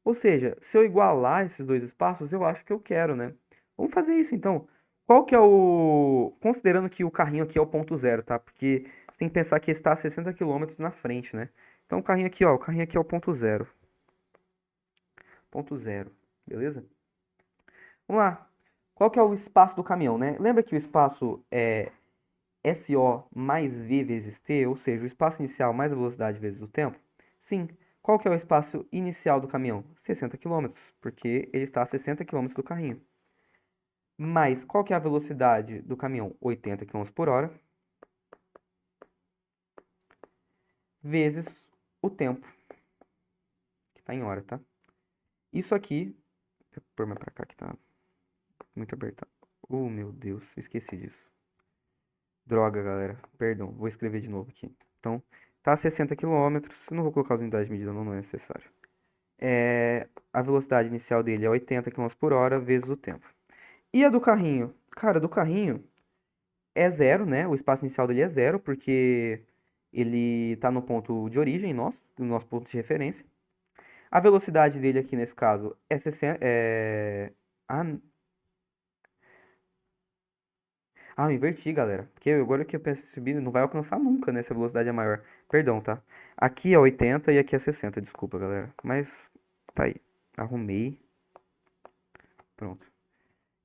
Ou seja, se eu igualar esses dois espaços, eu acho que eu quero, né? Vamos fazer isso então. Qual que é o... Considerando que o carrinho aqui é o ponto zero, tá? Porque você tem que pensar que está a 60 km na frente, né? Então o carrinho aqui, ó, o carrinho aqui é o ponto zero. Ponto zero, beleza? Vamos lá. Qual que é o espaço do caminhão, né? Lembra que o espaço é SO mais V vezes T, ou seja, o espaço inicial mais a velocidade vezes o tempo? Sim. Qual que é o espaço inicial do caminhão? 60 quilômetros, porque ele está a 60 quilômetros do carrinho. Mas qual que é a velocidade do caminhão? 80 quilômetros por hora, vezes o tempo. tá em hora, tá? Isso aqui, deixa eu pôr mais pra cá que tá muito apertado. Oh, meu Deus, esqueci disso. Droga, galera. Perdão, vou escrever de novo aqui. Então, tá a 60 quilômetros. Eu não vou colocar as unidades de medida, não é necessário. A velocidade inicial dele é 80 quilômetros por hora vezes o tempo. E a do carrinho? Cara, do carrinho é zero, né? O espaço inicial dele é zero, porque ele tá no ponto de origem nosso, no nosso ponto de referência. A velocidade dele aqui nesse caso é 60. Eu inverti, galera. Porque agora que eu percebi, não vai alcançar nunca, né? Se a velocidade é maior. Perdão, tá? Aqui é 80 e aqui é 60, desculpa, galera. Mas tá aí. Arrumei. Pronto.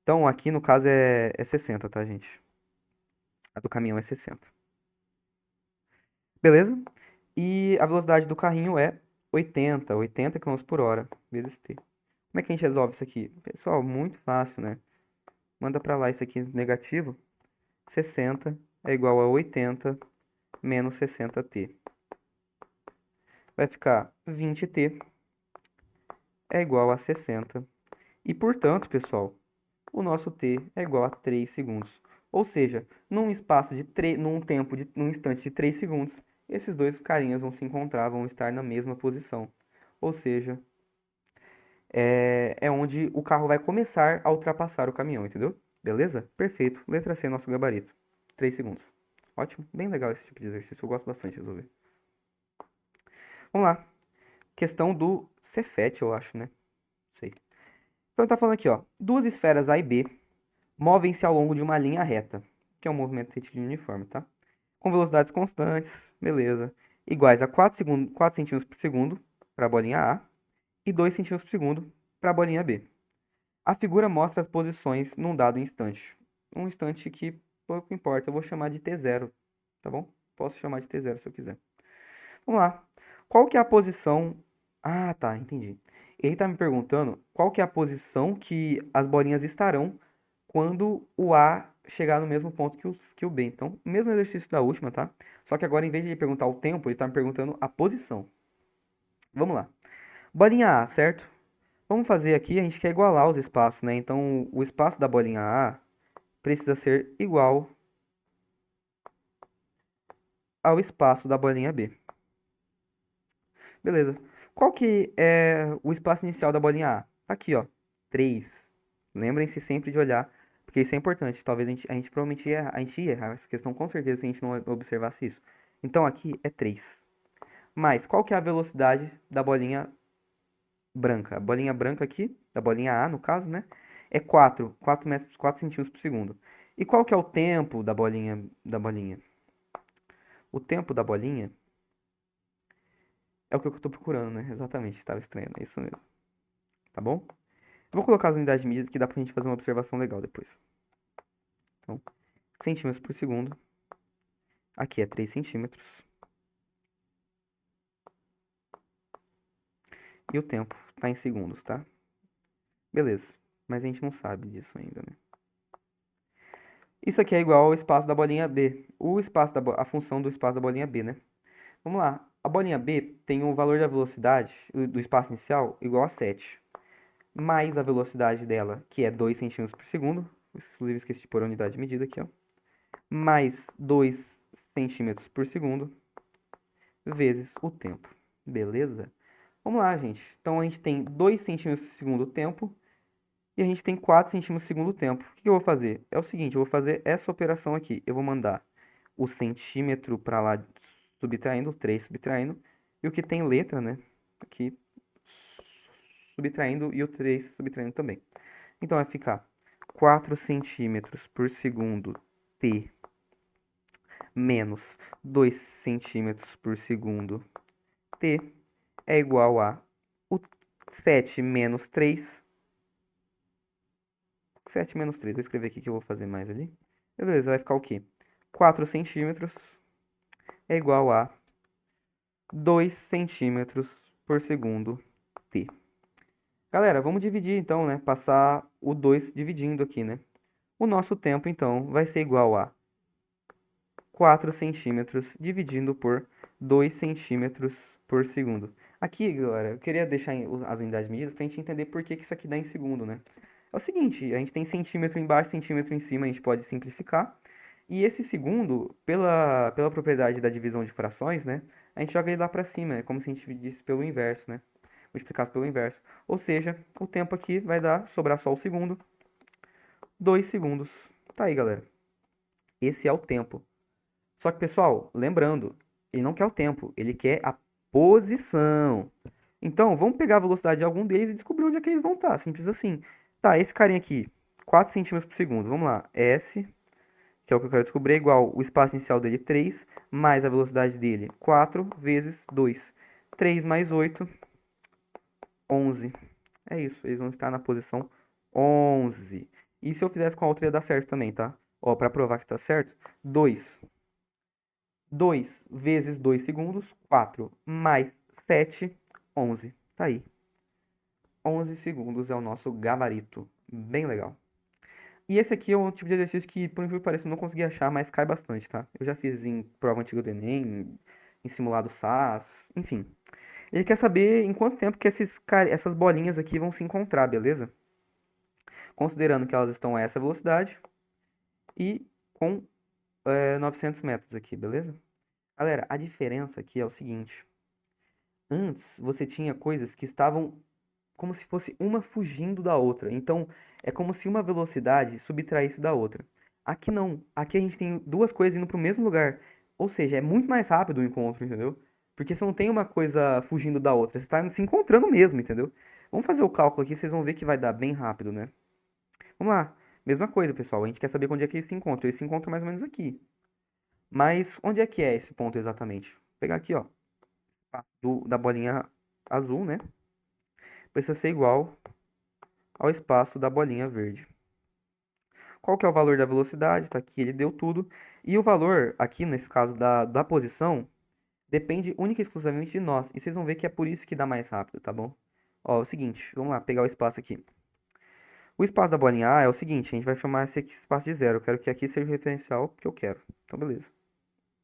Então aqui no caso é 60, tá, gente? A do caminhão é 60. Beleza? E a velocidade do carrinho é 80 km por hora, vezes t. Como é que a gente resolve isso aqui? Pessoal, muito fácil, né? Manda pra lá isso aqui negativo. 60 é igual a 80 menos 60t. Vai ficar 20t é igual a 60. E, portanto, pessoal, o nosso t é igual a 3 segundos. Ou seja, num instante de 3 segundos, esses dois carinhas vão se encontrar, vão estar na mesma posição. Ou seja, é onde o carro vai começar a ultrapassar o caminhão, entendeu? Beleza? Perfeito. Letra C, nosso gabarito. 3 segundos. Ótimo. Bem legal esse tipo de exercício. Eu gosto bastante de resolver. Vamos lá. Questão do Cefet, eu acho, né? Sei. Então tá falando aqui, ó. Duas esferas A e B movem-se ao longo de uma linha reta, que é um movimento retilíneo uniforme, tá? Com velocidades constantes, beleza. Iguais a 4 centímetros por segundo para a bolinha A e 2 centímetros por segundo para a bolinha B. A figura mostra as posições num dado instante. Um instante que pouco importa, eu vou chamar de T0, tá bom? Posso chamar de T0 se eu quiser. Vamos lá. Qual que é a posição... Ah, tá, entendi. Ele tá me perguntando qual que é a posição que as bolinhas estarão quando o A chegar no mesmo ponto que o B. Então, mesmo exercício da última, tá? Só que agora, em vez de ele perguntar o tempo, ele tá me perguntando a posição. Vamos lá. Bolinha A, certo? Vamos fazer aqui, a gente quer igualar os espaços, né? Então, o espaço da bolinha A precisa ser igual ao espaço da bolinha B. Beleza. Qual que é o espaço inicial da bolinha A? Tá aqui, ó. 3. Lembrem-se sempre de olhar, porque isso é importante. Talvez a gente provavelmente a gente ia errar essa questão com certeza se a gente não observasse isso. Então aqui é 3. Mas qual que é a velocidade da bolinha branca? A bolinha branca aqui, da bolinha A no caso, né? É 4 metros, 4 centímetros por segundo. E qual que é o tempo da bolinha? O tempo da bolinha é o que eu tô procurando, né? Exatamente, estava estranho, é isso mesmo. Tá bom? Eu vou colocar as unidades de medida que dá pra gente fazer uma observação legal depois. Então, centímetros por segundo. Aqui é 3 centímetros. E o tempo tá em segundos, tá? Beleza. Mas a gente não sabe disso ainda, né? Isso aqui é igual ao espaço da bolinha B. A função do espaço da bolinha B, né? Vamos lá. A bolinha B tem o valor da velocidade do espaço inicial igual a 7. Mais a velocidade dela, que é 2 centímetros por segundo. Inclusive esqueci de pôr a unidade de medida aqui, ó. Mais 2 centímetros por segundo vezes o tempo. Beleza? Vamos lá, gente. Então, a gente tem 2 centímetros por segundo o tempo e a gente tem 4 centímetros por segundo o tempo. O que eu vou fazer? É o seguinte, eu vou fazer essa operação aqui. Eu vou mandar o centímetro para lá subtraindo, o 3 subtraindo, e o que tem letra, né? Aqui subtraindo e o 3 subtraindo também. Então, vai ficar 4 centímetros por segundo t menos 2 centímetros por segundo t é igual a o 7 menos 3. 7 menos 3. Vou escrever aqui que eu vou fazer mais ali. Beleza, vai ficar o quê? 4 centímetros é igual a 2 centímetros por segundo t. Galera, vamos dividir então, né? Passar o 2 dividindo aqui, né? O nosso tempo, então, vai ser igual a 4 centímetros dividindo por 2 centímetros por segundo. Aqui, galera, eu queria deixar as unidades medidas pra gente entender por que que isso aqui dá em segundo, né? É o seguinte, a gente tem centímetro embaixo, centímetro em cima, a gente pode simplificar. E esse segundo, pela propriedade da divisão de frações, né? A gente joga ele lá pra cima, é como se a gente dividisse pelo inverso, né? Multiplicasse pelo inverso. Ou seja, o tempo aqui vai dar, sobrar só o segundo, 2 segundos. Tá aí, galera. Esse é o tempo. Só que, pessoal, lembrando, ele não quer o tempo, ele quer a posição. Então, vamos pegar a velocidade de algum deles e descobrir onde é que eles vão estar. Simples assim. Tá, esse carinha aqui, 4 centímetros por segundo. Vamos lá. S, que é o que eu quero descobrir, é igual o espaço inicial dele, 3, mais a velocidade dele, 4 vezes 2. 3 mais 8, 11. É isso, eles vão estar na posição 11. E se eu fizesse com a outra ia dar certo também, tá? Ó, pra provar que tá certo, 2. 2 vezes 2 segundos, 4 mais 7, 11. Tá aí. 11 segundos é o nosso gabarito. Bem legal. E esse aqui é um tipo de exercício que, por incrível que pareça, eu não consegui achar, mas cai bastante, tá? Eu já fiz em prova antiga do Enem, em simulado SAS, enfim. Ele quer saber em quanto tempo que essas bolinhas aqui vão se encontrar, beleza? Considerando que elas estão a essa velocidade e com 900 metros aqui, beleza? Galera, a diferença aqui é o seguinte. Antes, você tinha coisas que estavam como se fosse uma fugindo da outra. Então, é como se uma velocidade subtraísse da outra. Aqui não. Aqui a gente tem duas coisas indo para o mesmo lugar. Ou seja, é muito mais rápido o encontro, entendeu? Porque você não tem uma coisa fugindo da outra. Você está se encontrando mesmo, entendeu? Vamos fazer o cálculo aqui, vocês vão ver que vai dar bem rápido, né? Vamos lá. Mesma coisa, pessoal. A gente quer saber onde é que eles se encontram. Eles se encontram mais ou menos aqui. Mas onde é que é esse ponto exatamente? Vou pegar aqui, ó. Da bolinha azul, né? Precisa ser igual ao espaço da bolinha verde. Qual que é o valor da velocidade? Tá aqui, ele deu tudo. E o valor, aqui nesse caso da posição, depende única e exclusivamente de nós. E vocês vão ver que é por isso que dá mais rápido, tá bom? Ó, é o seguinte, vamos lá, pegar o espaço aqui. O espaço da bolinha A é o seguinte, a gente vai chamar esse aqui espaço de zero. Eu quero que aqui seja o referencial que eu quero. Então, beleza.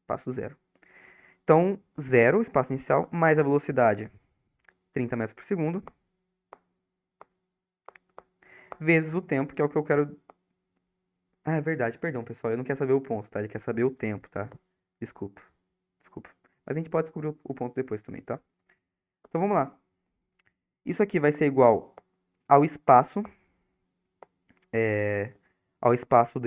Espaço zero. Então, zero, espaço inicial, mais a velocidade, 30 metros por segundo, vezes o tempo, que é o que eu quero. Ah, é verdade, perdão, pessoal. Ele não quer saber o ponto, tá? Ele quer saber o tempo, tá? Desculpa, desculpa. Mas a gente pode descobrir o ponto depois também, tá? Então vamos lá. Isso aqui vai ser igual ao espaço, é, ao espaço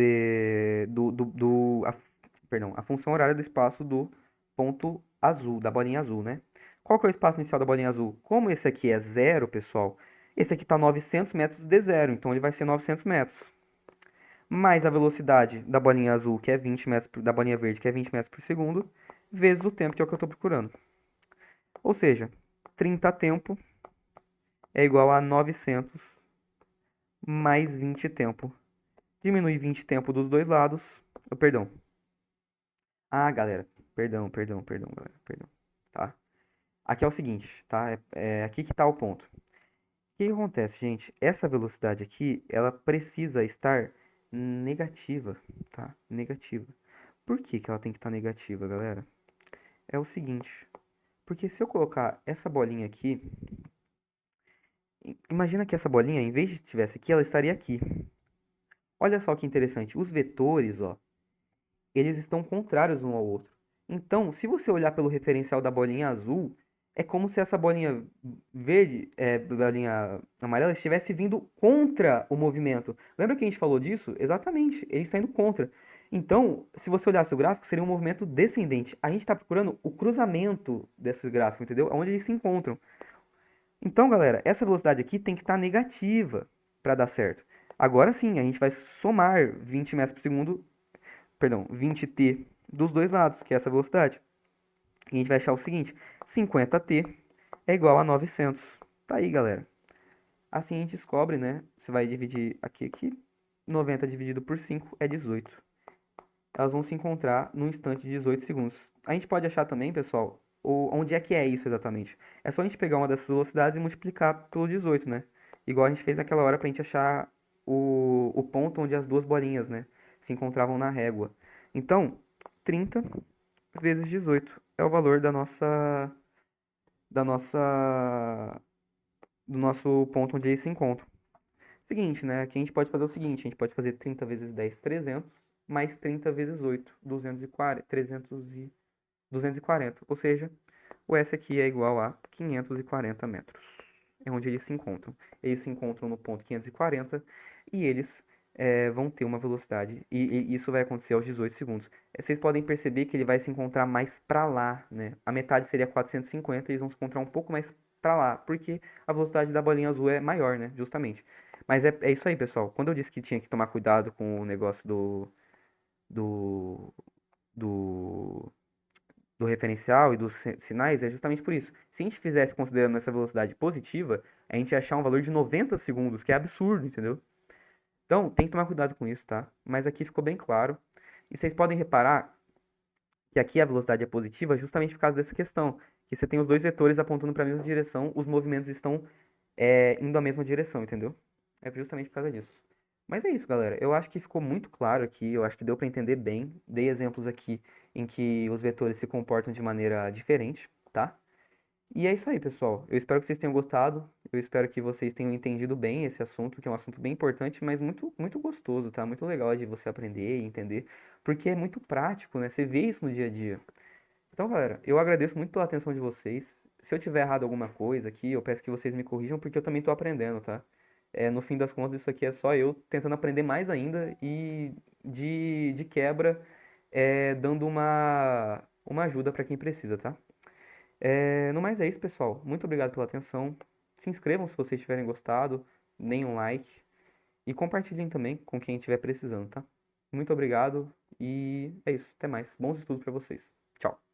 perdão, a função horária do espaço do ponto azul, da bolinha azul, né? Qual que é o espaço inicial da bolinha azul? Como esse aqui é zero, pessoal, esse aqui tá 900 metros de zero, então ele vai ser 900 metros. Mais a velocidade da bolinha azul, que é 20 metros, da bolinha verde, que é 20 metros por segundo, vezes o tempo, que é o que eu estou procurando. Ou seja, 30 tempo é igual a 900 mais 20 tempo. Diminui 20 tempo dos dois lados. Oh, perdão. Ah, galera. Perdão, galera. Perdão. Tá? Aqui é o seguinte, tá? É aqui que tá o ponto. O que que acontece, gente? Essa velocidade aqui, ela precisa estar negativa, tá? Negativa. Por que que ela tem que estar negativa, galera? É o seguinte, porque se eu colocar essa bolinha aqui, imagina que essa bolinha, em vez de estivesse aqui, ela estaria aqui. Olha só que interessante, os vetores, ó, eles estão contrários um ao outro. Então, se você olhar pelo referencial da bolinha azul, é como se essa bolinha verde, bolinha amarela, estivesse vindo contra o movimento. Lembra que a gente falou disso? Exatamente, ele está indo contra. Então, se você olhasse o gráfico, seria um movimento descendente. A gente está procurando o cruzamento desses gráficos, entendeu? Onde eles se encontram. Então, galera, essa velocidade aqui tem que estar negativa para dar certo. Agora sim, a gente vai somar 20 metros por segundo, perdão, 20t dos dois lados, que é essa velocidade. E a gente vai achar o seguinte, 50t é igual a 900. Tá aí, galera. Assim a gente descobre, né? Você vai dividir aqui. 90 dividido por 5 é 18. Elas vão se encontrar num instante de 18 segundos. A gente pode achar também, pessoal, onde é que é isso exatamente. É só a gente pegar uma dessas velocidades e multiplicar pelo 18, né? Igual a gente fez naquela hora pra gente achar o ponto onde as duas bolinhas, né, se encontravam na régua. Então, 30 vezes 18 é o valor da nossa, do nosso ponto onde eles se encontram. Seguinte, né? Aqui a gente pode fazer o seguinte, a gente pode fazer 30 vezes 10, 300, mais 30 vezes 8, 240, 300 e 240. Ou seja, o S aqui é igual a 540 metros. É onde eles se encontram. Eles se encontram no ponto 540 e eles vão ter uma velocidade. E isso vai acontecer aos 18 segundos. Vocês podem perceber que ele vai se encontrar mais para lá, né? A metade seria 450 e eles vão se encontrar um pouco mais para lá, porque a velocidade da bolinha azul é maior, né? Justamente. Mas é isso aí, pessoal. Quando eu disse que tinha que tomar cuidado com o negócio do, do do referencial e dos sinais é justamente por isso. Se a gente fizesse considerando essa velocidade positiva, a gente ia achar um valor de 90 segundos, que é absurdo, entendeu? Então, tem que tomar cuidado com isso, tá? Mas aqui ficou bem claro. E vocês podem reparar que aqui a velocidade é positiva justamente por causa dessa questão, que você tem os dois vetores apontando para a mesma direção, os movimentos estão indo à mesma direção, entendeu? É justamente por causa disso. Mas é isso, galera. Eu acho que ficou muito claro aqui, eu acho que deu para entender bem. Dei exemplos aqui em que os vetores se comportam de maneira diferente, tá? E é isso aí, pessoal. Eu espero que vocês tenham gostado. Eu espero que vocês tenham entendido bem esse assunto, que é um assunto bem importante, mas muito, muito gostoso, tá? Muito legal de você aprender e entender, porque é muito prático, né? Você vê isso no dia a dia. Então, galera, eu agradeço muito pela atenção de vocês. Se eu tiver errado alguma coisa aqui, eu peço que vocês me corrijam, porque eu também tô aprendendo, tá? No fim das contas, isso aqui é só eu tentando aprender mais ainda e de quebra, dando uma ajuda para quem precisa, tá? No mais é isso, pessoal. Muito obrigado pela atenção. Se inscrevam se vocês tiverem gostado, deem um like e compartilhem também com quem estiver precisando, tá? Muito obrigado e é isso. Até mais. Bons estudos para vocês. Tchau.